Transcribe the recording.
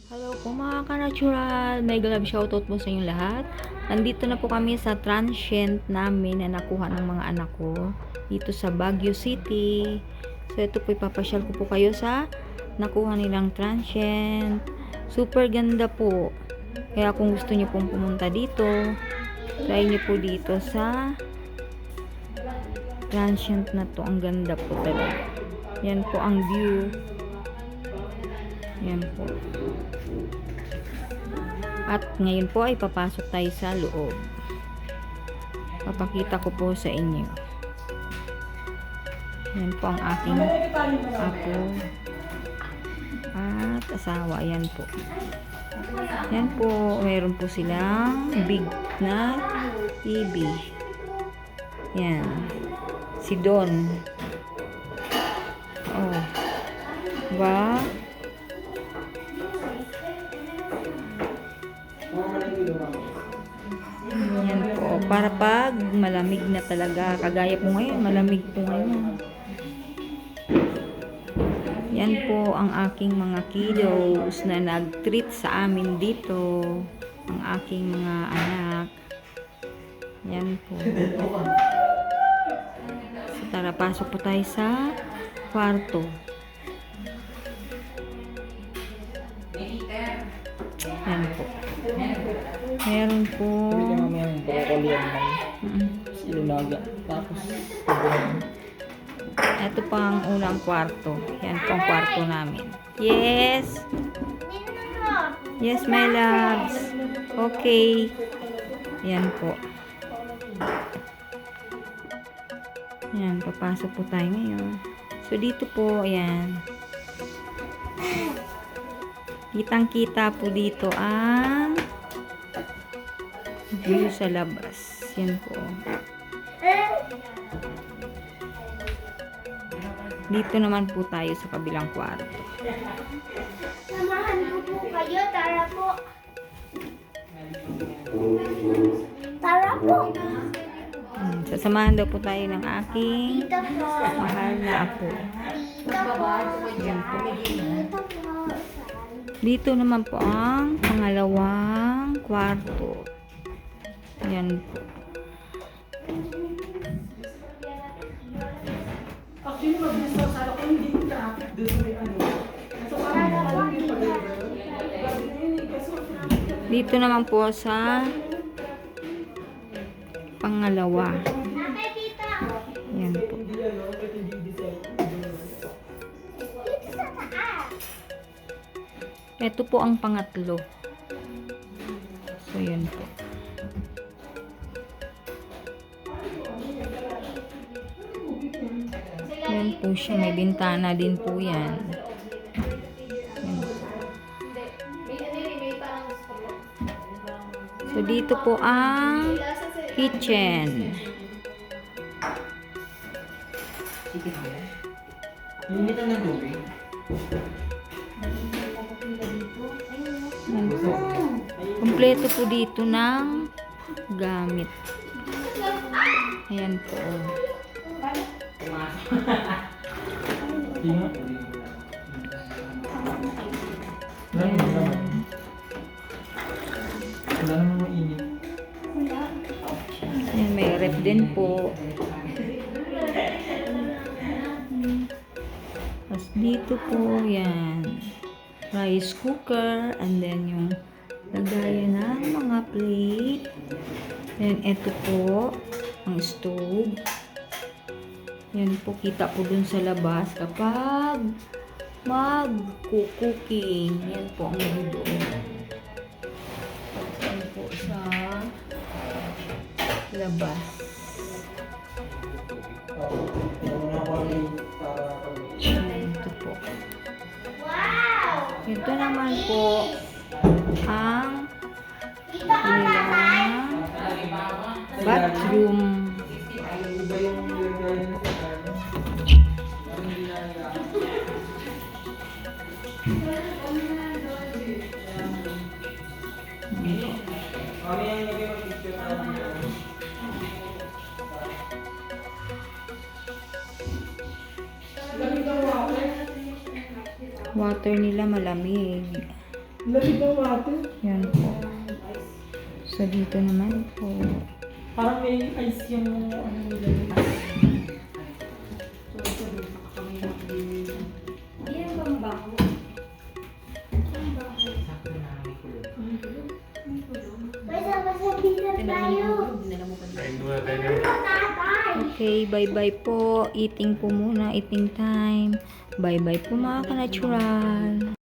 Hello po mga ka-natural, mega love shoutout po sa inyong lahat. Nandito na po kami sa transient namin na nakuha ng mga anak ko dito sa Baguio City. So ito po, ipapasyal ko po kayo sa nakuha nilang transient. Super ganda po. Kaya kung gusto niyo pong pumunta dito, try niyo po dito sa transient na to. Ang ganda po talaga. Yan po ang view. Yan po. At ngayon po ay papasok tayo sa loob. Papakita ko po sa inyo. Yan po ang aking apo at asawa. Yan po. Yan po. Meron po silang big na TV. Yan. Si Don. Oh. Diba? Yan po. Para pag malamig na talaga. Kagaya po ngayon. Malamig po ngayon. Yan po ang aking mga kiddos na nag-treat sa amin dito. Ang aking mga anak. Yan po. So, tara, pasok po tayo sa kwarto. Yan po. Meron po. Bili namin yung broccoli yan. Ilunaga. Tapos, Ito pa ang unang kwarto. Yan po ang kwarto namin. Yes. Yes, my loves. Okay. Yan po. Yan, papasok po tayo ngayon. So, dito po, ayan. Kitang-kita po dito ang view sa labas. Yan po. Dito naman po tayo sa kabilang kwarto. Samahan ko po kayo. Tara po. Tara po. Sasamahan daw po tayo ng aking Dito po. mahal na apo. Dito po. Yan po. Dito po. Dito naman po ang pangalawang kwarto. Yan po. actually, mabilis lang sana kung hindi traffic doon sa may ano. So, parang Dito naman po sa pangalawa. Nakay dito. Yan po. Dito sa taas. Ito po ang pangatlo. So, yun po. Yan po siya. May bintana din po yan. Yan po. So, dito po ang kitchen. Limitan na tubig. Yan po. Kompleto po dito ng gamit. Ayan po. Tingnan. Wala naman mainit. Ayan, may rep din po. Tapos dito po, yan. Rice cooker. And then yung lagayan ng mga plate. Then ito po, ang stove. Yan po, kita po dun sa labas kapag mag-cooking. Yan po ang doon. Yan po sa labas. Yan, ito po. Ito naman po ang kanilang bathroom. Water nila malamig. Lamig ng water. Yan po. So, dito naman po. Parang may ice yung ano nila. Yan bang bago? May sabasabitan tayo. Tatay. Okay, bye-bye po. Eating po muna. Eating time. Bye-bye po mga ka-natural.